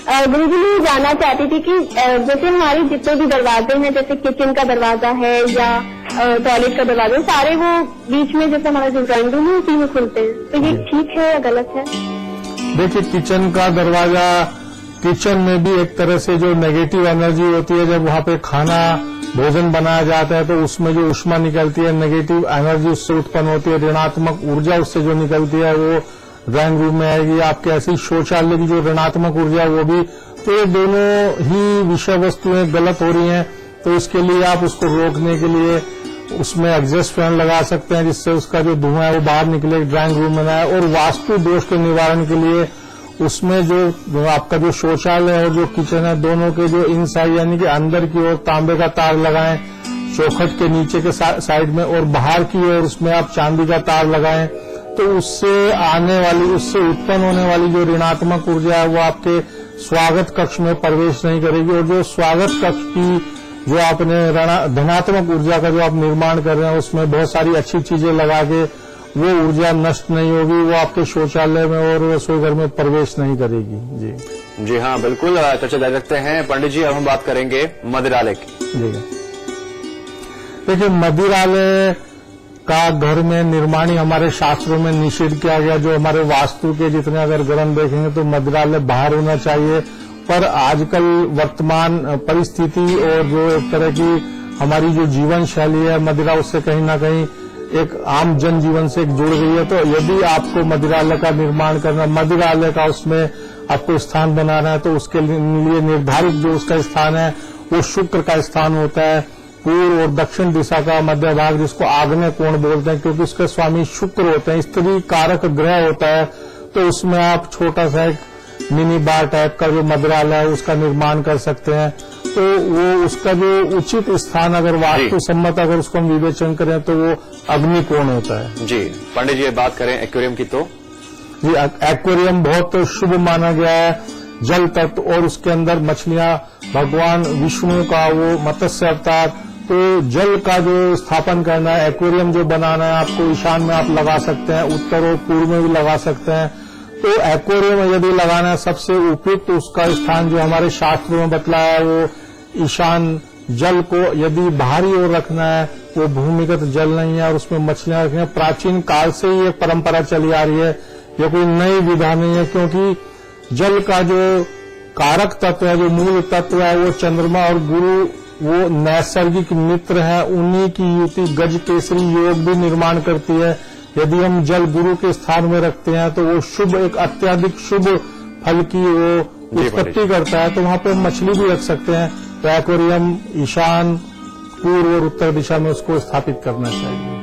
गुरुजी मैं जानना चाहती थी कि जैसे हमारे जितने भी दरवाजे हैं, जैसे किचन का दरवाजा है या टॉयलेट का दरवाजा, सारे वो बीच में जैसे हमारा जो ड्राइंग रूम है उसी में खुलते हैं, तो ये ठीक है या गलत है? देखिए, किचन का दरवाजा, किचन में भी एक तरह से जो नेगेटिव एनर्जी होती है, जब वहां पे खाना भोजन बनाया जाता है तो उसमें जो ऊष्मा निकलती है, नेगेटिव एनर्जी उससे उत्पन्न होती है, ऋणात्मक ऊर्जा उससे जो निकलती है वो ड्राइंग रूम में आएगी। आपके ऐसी शौचालय की जो ऋणात्मक ऊर्जा वो भी, तो ये दोनों ही विषय वस्तुएं गलत हो रही हैं। तो इसके लिए आप उसको रोकने के लिए उसमें एग्जॉस्ट फैन लगा सकते हैं, जिससे उसका जो धुआं है वो बाहर निकले, ड्राइंग रूम में ना आए। और वास्तु दोष के निवारण के लिए उसमें जो आपका जो शौचालय है और जो किचन है, दोनों के जो इनसाइड यानी कि अंदर की ओर तांबे का तार लगाएं, चौखट के नीचे के साइड में, और बाहर की ओर उसमें आप चांदी का तार लगाएं। तो उससे आने वाली, उससे उत्पन्न होने वाली जो ऋणात्मक ऊर्जा है वो आपके स्वागत कक्ष में प्रवेश नहीं करेगी। और जो स्वागत कक्ष की जो आपने धनात्मक ऊर्जा का जो आप निर्माण कर रहे हैं, उसमें बहुत सारी अच्छी चीजें लगा के वो ऊर्जा नष्ट नहीं होगी, वो आपके शौचालय में और रसोई घर में प्रवेश नहीं करेगी। जी हाँ, बिल्कुल चर्चा जारी रखते हैं। पंडित जी, अब हम बात करेंगे मदिरालय की। जी देखिए, मदिरालय का घर में निर्माण ही हमारे शास्त्रों में निषेध किया गया। जो हमारे वास्तु के जितने अगर ग्रंथ देखेंगे तो मदिरालय बाहर होना चाहिए, पर आजकल वर्तमान परिस्थिति और जो एक तरह की हमारी जो जीवन शैली है, मदिरा उससे कहीं ना कहीं एक आम जनजीवन से जुड़ गई है। तो यदि आपको मदिरालय का निर्माण करना, मदिरालय का उसमें आपको स्थान बनाना है, तो उसके लिए निर्धारित जो उसका स्थान है वो शुक्र का स्थान होता है। पूर्व और दक्षिण दिशा का मध्य भाग, जिसको आग्नेय कोण बोलते हैं, क्योंकि उसके स्वामी शुक्र होते हैं, स्त्री कारक ग्रह होता है। तो उसमें आप छोटा सा एक मिनी बार टाइप का जो मदिरालय है उसका निर्माण कर सकते हैं। तो वो उसका जो उचित स्थान अगर वास्तु सम्मत अगर उसको हम विवेचन करें तो वो अग्निकोण होता है। जी पंडित जी, बात करें एक्वेरियम की तो जी, एक्वेरियम बहुत शुभ माना गया है। जल तत्व और उसके अंदर मछलियां, भगवान विष्णु का वो मत्स्य अवतार, तो जल का जो स्थापन करना है, एक्वेरियम जो बनाना है, आपको ईशान में आप लगा सकते हैं, उत्तर और पूर्व में भी लगा सकते हैं। तो एक्वेरियम यदि लगाना है, सबसे उपयुक्त उसका स्थान जो हमारे शास्त्रों में बतलाया है वो ईशान जल को यदि बाहरी ओर रखना है, वो भूमिगत जल नहीं है और उसमें मछलियां रखनी है। प्राचीन काल से ही ये परंपरा चली आ रही है, ये कोई नई विधा नहीं है, क्योंकि जल का जो कारक तत्व है, जो मूल तत्व है, वो चंद्रमा और गुरु वो नैसर्गिक मित्र है। उन्हीं की युति गज केसरी योग भी निर्माण करती है। यदि हम जल गुरु के स्थान में रखते हैं तो वो शुभ, एक अत्यधिक शुभ फल की वो उत्पत्ति करता है। तो वहां पे हम मछली भी रख सकते हैं। तो एक्वेरियम ईशान, पूर्व और उत्तर दिशा में उसको स्थापित करना चाहिए।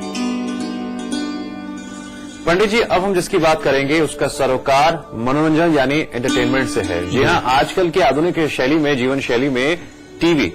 पंडित जी, अब हम जिसकी बात करेंगे उसका सरोकार मनोरंजन यानी एंटरटेनमेंट से है। जी हाँ, आजकल के आधुनिक शैली में, जीवन शैली में टीवी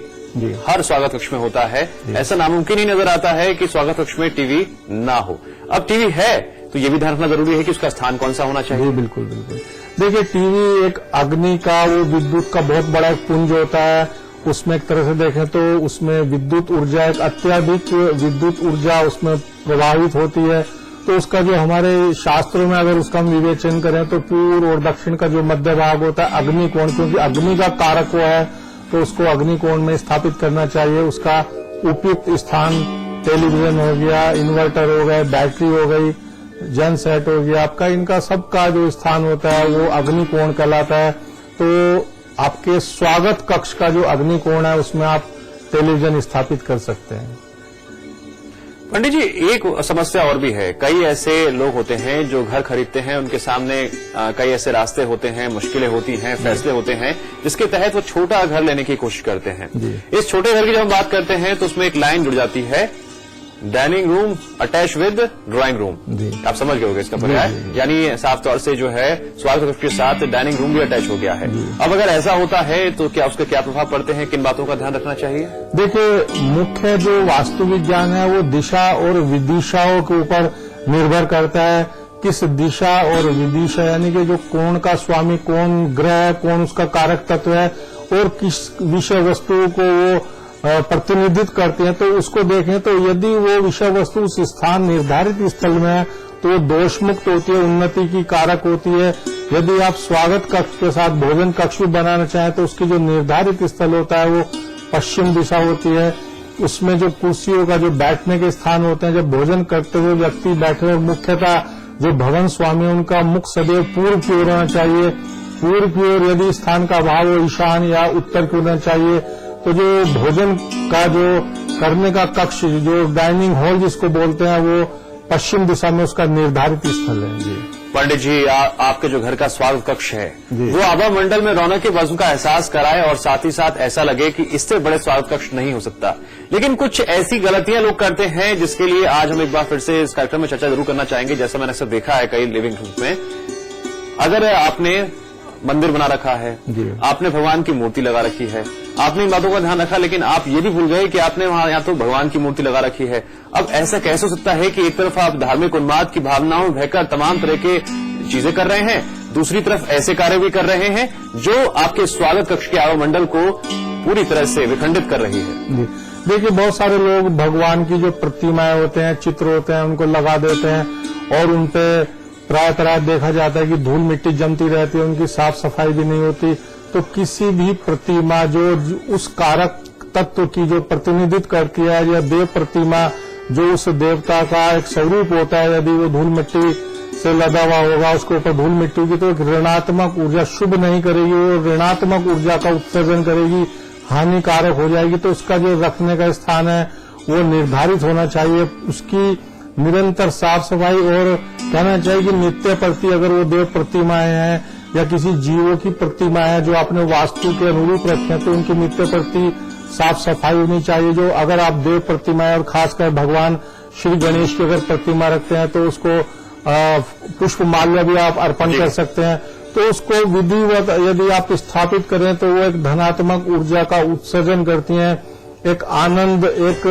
हर स्वागत कक्ष में होता है। ऐसा नामुमकिन ही नजर आता है कि स्वागत कक्ष में टीवी ना हो। अब टीवी है तो ये भी ध्यान रखना जरूरी है कि उसका स्थान कौन सा होना चाहिए। बिल्कुल बिल्कुल। देखिए, टीवी एक अग्नि का, वो विद्युत का बहुत बड़ा एक पुंज होता है। उसमें एक तरह से देखें तो उसमें विद्युत ऊर्जा, एक अत्यधिक विद्युत ऊर्जा उसमें प्रभावित होती है। तो उसका जो हमारे शास्त्रों में अगर उसका हम विवेचन करें तो पूर्व और दक्षिण का जो मध्य भाग होता है अग्निकोण, क्योंकि अग्नि का कारक वो है, तो उसको अग्निकोण में स्थापित करना चाहिए। उसका उपयुक्त स्थान टेलीविजन हो गया, इन्वर्टर हो गए, बैटरी हो गई, जन सेट हो गया, आपका इनका सबका जो स्थान होता है वो अग्निकोण कहलाता है। तो आपके स्वागत कक्ष का जो अग्निकोण है उसमें आप टेलीविजन स्थापित कर सकते हैं। पंडित जी, एक समस्या और भी है। कई ऐसे लोग होते हैं जो घर खरीदते हैं, उनके सामने कई ऐसे रास्ते होते हैं, मुश्किलें होती हैं, फैसले होते हैं, जिसके तहत वो छोटा घर लेने की कोशिश करते हैं। इस छोटे घर की जब हम बात करते हैं तो उसमें एक लाइन जुड़ जाती है, dining room attach with drawing room. आप समझ गए होंगे इसका पर्याय, यानी साफ तौर से जो है स्वागत कक्ष के साथ डाइनिंग रूम भी अटैच हो गया है। अब अगर ऐसा होता है तो क्या उसके क्या प्रभाव पड़ते हैं, किन बातों का ध्यान रखना चाहिए? देखिए, मुख्य जो वास्तु विज्ञान है वो दिशा और विदिशाओं के ऊपर निर्भर करता है। किस दिशा और विदिशा यानी कि जो कोण का स्वामी कौन ग्रह है, कौन उसका कारक तत्व है और किस विषय वस्तु को वो प्रतिनिधित्व करते हैं, तो उसको देखें। तो यदि वो विषय वस्तु उस स्थान निर्धारित स्थल में है तो वो दोष मुक्त होती है, उन्नति की कारक होती है। यदि आप स्वागत कक्ष के साथ भोजन कक्ष भी बनाना चाहें तो उसकी जो निर्धारित स्थल होता है वो पश्चिम दिशा होती है। उसमें जो कुर्सियों का जो बैठने के स्थान होते हैं, जब भोजन करते हुए व्यक्ति बैठे हुए, मुख्यतः जो भवन स्वामी उनका मुख सदैव पूर्व की ओर होना चाहिए। पूर्व की ओर यदि स्थान का अभाव हो ईशान या उत्तर की ओर होना चाहिए। तो जो भोजन का जो करने का कक्ष, जो डाइनिंग हॉल जिसको बोलते हैं, वो पश्चिम दिशा में उसका निर्धारित स्थल है। जी पंडित जी, आपके जो घर का स्वागत कक्ष है वो आभा मंडल में रौनक के वजन का एहसास कराए और साथ ही साथ ऐसा लगे कि इससे बड़े स्वागत कक्ष नहीं हो सकता। लेकिन कुछ ऐसी गलतियां लोग करते हैं जिसके लिए आज हम एक बार फिर से इस कार्यक्रम में चर्चा जरूर करना चाहेंगे। जैसा मैंने अक्सर देखा है कई लिविंग रूम में, अगर आपने मंदिर बना रखा है, आपने भगवान की मूर्ति लगा रखी है, आपने इन बातों का ध्यान रखा, लेकिन आप ये भी भूल गए कि आपने वहां यहाँ तो भगवान की मूर्ति लगा रखी है। अब ऐसा कैसे हो सकता है कि एक तरफ आप धार्मिक उन्माद की भावनाओं में बहकर तमाम तरह के चीजें कर रहे हैं, दूसरी तरफ ऐसे कार्य भी कर रहे हैं जो आपके स्वागत कक्ष के आभा मंडल को पूरी तरह से विखंडित कर रही है। देखिए, बहुत सारे लोग भगवान की जो प्रतिमाएं होते हैं, चित्र होते हैं, उनको लगा देते हैं और उनपे प्रायः देखा जाता है कि धूल मिट्टी जमती रहती है, उनकी साफ सफाई भी नहीं होती। तो किसी भी प्रतिमा जो उस कारक तत्व की जो प्रतिनिधित्व करती है, या देव प्रतिमा जो उस देवता का एक स्वरूप होता है, यदि वो धूल मिट्टी से लदा हुआ होगा, उसके ऊपर धूल मिट्टी होगी, तो एक ऋणात्मक ऊर्जा शुभ नहीं करेगी, वो ऋणात्मक ऊर्जा का उत्सर्जन करेगी, हानिकारक हो जाएगी। तो उसका जो रखने का स्थान है वो निर्धारित होना चाहिए। उसकी निरंतर साफ सफाई, और कहना चाहिए कि नित्य प्रति, अगर वो देव प्रतिमाएं हैं या किसी जीवों की प्रतिमाएं हैं जो आपने वास्तु के अनुरूप रखे हैं, तो उनकी नित्य प्रति साफ सफाई होनी चाहिए। जो अगर आप देव प्रतिमाएं और खासकर भगवान श्री गणेश की अगर प्रतिमा रखते हैं तो उसको पुष्प माल्य भी आप अर्पण कर सकते हैं। तो उसको विधिवत यदि आप स्थापित करें तो वो एक धनात्मक ऊर्जा का उत्सर्जन करती हैं, एक आनंद, एक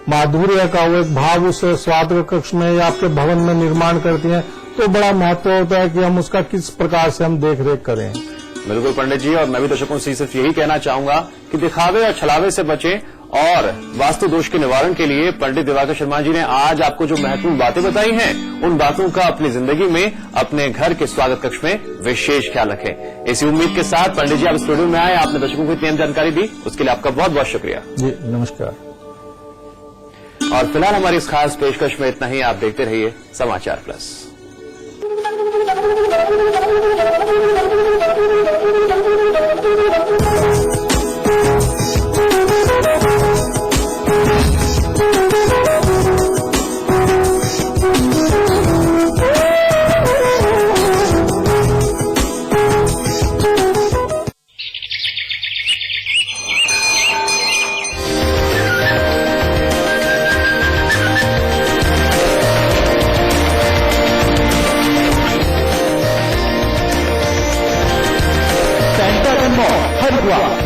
माधुर्य का वो एक भाव उस स्वागत कक्ष में या आपके भवन में निर्माण करती हैं। तो बड़ा महत्व होता है कि हम उसका किस प्रकार से हम देख रेख करें। बिल्कुल पंडित जी, और मैं भी दर्शकों से सिर्फ यही कहना चाहूंगा कि दिखावे और छलावे से बचें, और वास्तु दोष के निवारण के लिए पंडित दिवाकर शर्मा जी ने आज आपको जो महत्वपूर्ण बातें बताई हैं, उन बातों का अपनी जिंदगी में, अपने घर के स्वागत कक्ष में विशेष ख्याल रखें। इसी उम्मीद के साथ पंडित जी आप स्टूडियो में आए, आपने दर्शकों को इतनी अहम जानकारी दी, उसके लिए आपका बहुत बहुत शुक्रिया। जी नमस्कार। और फिलहाल हमारी इस खास पेशकश में इतना ही। आप देखते रहिए समाचार प्लस।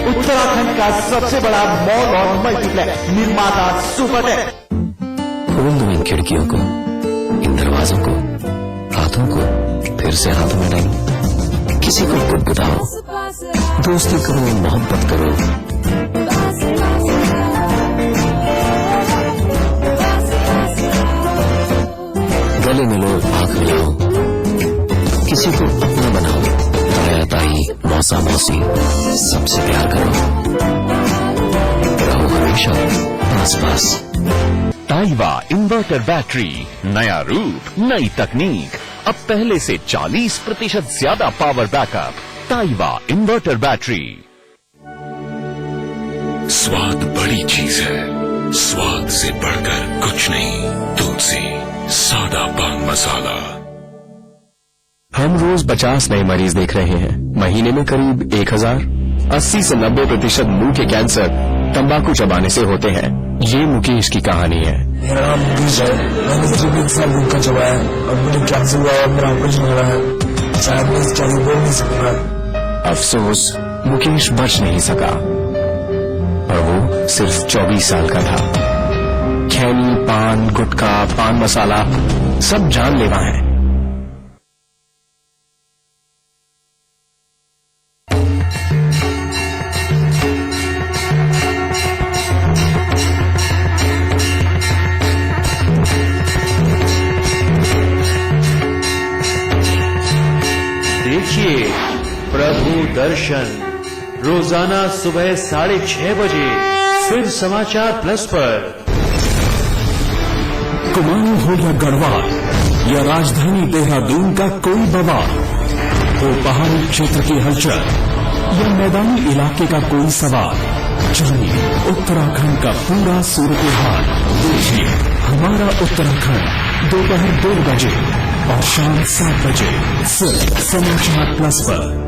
उत्तराखंड का सबसे बड़ा मॉल और मल्टीप्लेक्स निर्माता सुपरटेक। खोल दो इन खिड़कियों को, इन दरवाजों को, हाथों को फिर से हाथों में डालो, किसी को गुदगुदाओ, दोस्ती करो, मोहब्बत करो, गले मिलो, आंख मिलाओ, किसी को अपना बनाओ, ताया ताई, मौसा मौसी, सबसे प्यार करो, रहो हमेशा पास पास। ताइवा इन्वर्टर बैटरी, नया रूप, नई तकनीक, अब पहले से 40% ज्यादा पावर बैकअप। ताइवा इन्वर्टर बैटरी। स्वाद बड़ी चीज है, स्वाद से बढ़कर कुछ नहीं। तुलसी सादा पान मसाला। हम रोज 50 नए मरीज देख रहे हैं, महीने में करीब 1000। 80 से 90% मुंह के कैंसर तंबाकू चबाने से होते हैं। ये मुकेश की कहानी है। मेरा नाम मुकेश है, मैंने 3 साल गुटखा चबाया है और मुझे कैंसर हुआ और मेरा ऑपरेशन हो रहा है। शायद मैं इसके आगे बोल नहीं सकता। अफसोस, मुकेश बच नहीं सका और वो सिर्फ 24 साल का था। खैनी, पान, गुटखा, पान मसाला सब जानलेवा है। दूरदर्शन रोजाना सुबह 6:30 बजे फिर समाचार प्लस पर। कुमाऊं हो या गढ़वाल या राजधानी देहरादून का कोई बवाल हो, पहाड़ी क्षेत्र की हलचल या मैदानी इलाके का कोई सवाल, जानिए उत्तराखंड का पूरा सूरत-ए-हाल। देखिए हमारा उत्तराखंड दोपहर 2 बजे और शाम 7 बजे सिर्फ समाचार प्लस पर।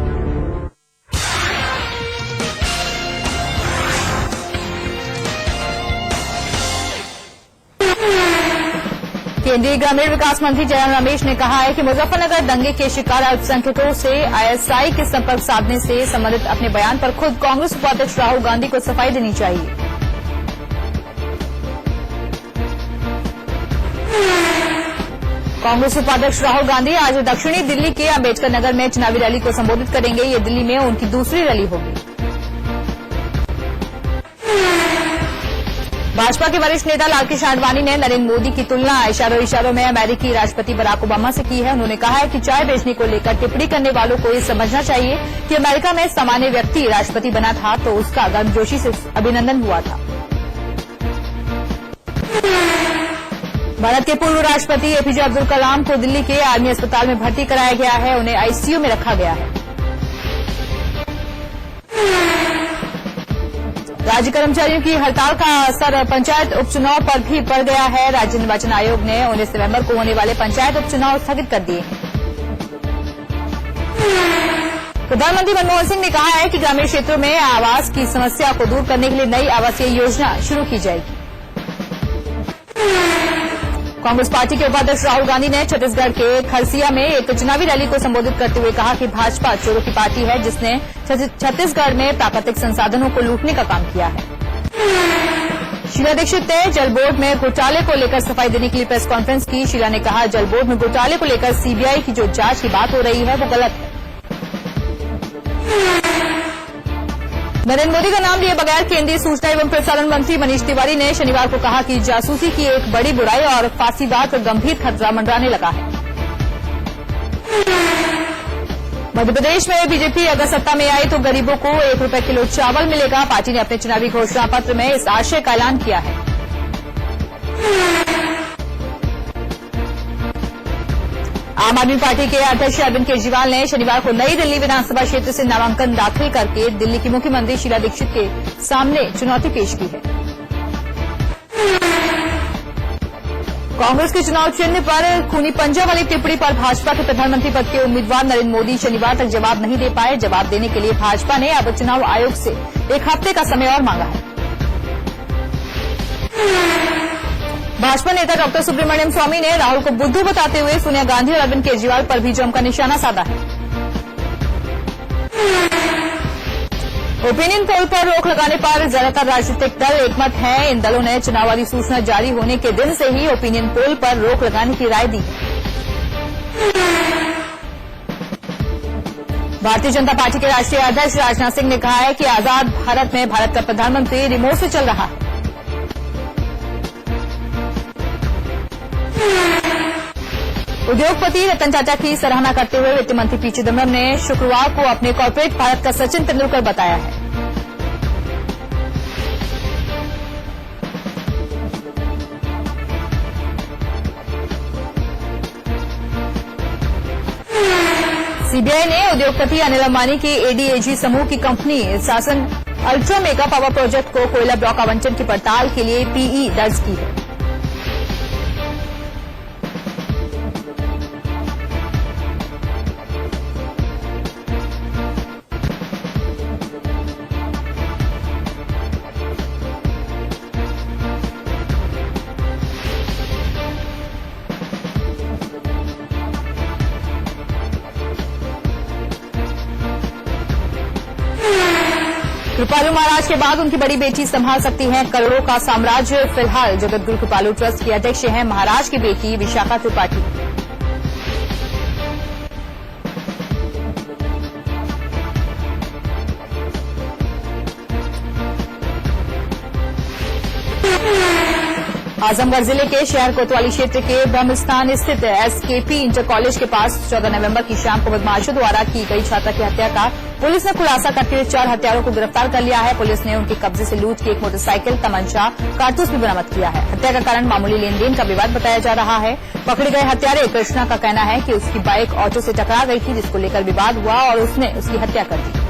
केंद्रीय ग्रामीण विकास मंत्री जयराम रमेश ने कहा है कि मुजफ्फरनगर दंगे के शिकार अल्पसंख्यकों से आईएसआई के संपर्क साधने से संबंधित अपने बयान पर खुद कांग्रेस उपाध्यक्ष राहुल गांधी को सफाई देनी चाहिए। कांग्रेस उपाध्यक्ष राहुल गांधी आज दक्षिणी दिल्ली के अंबेडकर नगर में चुनावी रैली को संबोधित करेंगे। ये दिल्ली में उनकी दूसरी रैली होगी। भाजपा के वरिष्ठ नेता लालकृष्ण आडवाणी ने नरेंद्र मोदी की तुलना इशारों में अमेरिकी राष्ट्रपति बराक ओबामा से की है। उन्होंने कहा है कि चाय बेचने को लेकर टिप्पणी करने वालों को ये समझना चाहिए कि अमेरिका में सामान्य व्यक्ति राष्ट्रपति बना था तो उसका गर्मजोशी से अभिनंदन हुआ था। भारत के पूर्व राष्ट्रपति एपीजे अब्दुल कलाम को दिल्ली के आर्मी अस्पताल में भर्ती कराया गया है। उन्हें आईसीयू में रखा गया है। राज्य कर्मचारियों की हड़ताल का असर पंचायत उपचुनाव पर भी पड़ गया है। राज्य निर्वाचन आयोग ने 19 नवंबर को होने वाले पंचायत उपचुनाव स्थगित कर दिए हैं। प्रधानमंत्री मनमोहन सिंह ने कहा है कि ग्रामीण क्षेत्रों में आवास की समस्या को दूर करने के लिए नई आवासीय योजना शुरू की जाएगी। कांग्रेस पार्टी के उपाध्यक्ष राहुल गांधी ने छत्तीसगढ़ के खरसिया में एक चुनावी रैली को संबोधित करते हुए कहा कि भाजपा चोरों की पार्टी है जिसने छत्तीसगढ़ में प्राकृतिक संसाधनों को लूटने का काम किया है। शीला दीक्षित ने जल बोर्ड में घोटाले को लेकर सफाई देने के लिए प्रेस कॉन्फ्रेंस की। शीला ने कहा जल बोर्ड में घोटाले को लेकर सीबीआई की जो जांच की बात हो रही है वो गलत है। नरेंद्र मोदी का नाम लिए बगैर केंद्रीय सूचना एवं प्रसारण मंत्री मनीष तिवारी ने शनिवार को कहा कि जासूसी की एक बड़ी बुराई और फांसीवाद का गंभीर खतरा मंडराने लगा है। मध्य प्रदेश में बीजेपी अगर सत्ता में आई तो गरीबों को 1 रुपए किलो चावल मिलेगा। पार्टी ने अपने चुनावी घोषणा पत्र में इस आशय का ऐलान किया है। आम आदमी पार्टी के अध्यक्ष अरविंद केजरीवाल ने शनिवार को नई दिल्ली विधानसभा क्षेत्र से नामांकन दाखिल करके दिल्ली की मुख्यमंत्री शीला दीक्षित के सामने चुनौती पेश की है। कांग्रेस के चुनाव चिन्ह पर खूनी पंजा वाली टिप्पणी पर भाजपा के प्रधानमंत्री पद के उम्मीदवार नरेंद्र मोदी शनिवार तक जवाब नहीं दे पाए। जवाब देने के लिए भाजपा ने अब चुनाव आयोग से 1 हफ्ते का समय और मांगा है। भाजपा नेता डॉक्टर सुब्रमण्यम स्वामी ने राहुल को बुद्धू बताते हुए सोनिया गांधी और अरविंद केजरीवाल पर भी जमकर निशाना साधा है। ओपिनियन पोल पर रोक लगाने पर ज्यादातर राजनीतिक दल एकमत हैं। इन दलों ने चुनाव अधिसूचना जारी होने के दिन से ही ओपिनियन पोल पर रोक लगाने की राय दी है। भारतीय जनता पार्टी के राष्ट्रीय अध्यक्ष राजनाथ सिंह ने कहा है कि आजाद भारत में भारत का प्रधानमंत्री रिमोट से चल रहा है। उद्योगपति रतन टाटा की सराहना करते हुए वित्त मंत्री पी चिदम्बरम ने शुक्रवार को अपने कॉर्पोरेट भारत का सचिन तेंदुलकर बताया है। सीबीआई ने उद्योगपति अनिल अंबानी के एडीएजी समूह की कंपनी शासन अल्ट्रा मेगा पावर प्रोजेक्ट को कोयला ब्लॉक आवंटन की पड़ताल के लिए पीई दर्ज की है। कृपालू महाराज के बाद उनकी बड़ी बेटी संभाल सकती है करोड़ों का साम्राज्य। फिलहाल जगतगुरु कृपालू ट्रस्ट की अध्यक्ष हैं महाराज की बेटी विशाखा त्रिपाठी। आजमगढ़ जिले के शहर कोतवाली क्षेत्र के ब्रह्मस्थान स्थित एसकेपी इंटर कॉलेज के पास 14 नवंबर की शाम को बदमाशों द्वारा की गई छात्रा की हत्या का पुलिस ने खुलासा करते हुए 4 हत्यारों को गिरफ्तार कर लिया है। पुलिस ने उनके कब्जे से लूट की एक मोटरसाइकिल, तमंचा, कारतूस भी बरामद किया है। हत्या का कारण मामूली लेन देन का विवाद बताया जा रहा है। पकड़े गए हत्यारे कृष्णा का कहना है कि उसकी बाइक ऑटो से टकरा गई थी, जिसको लेकर विवाद हुआ और उसने उसकी हत्या कर दी।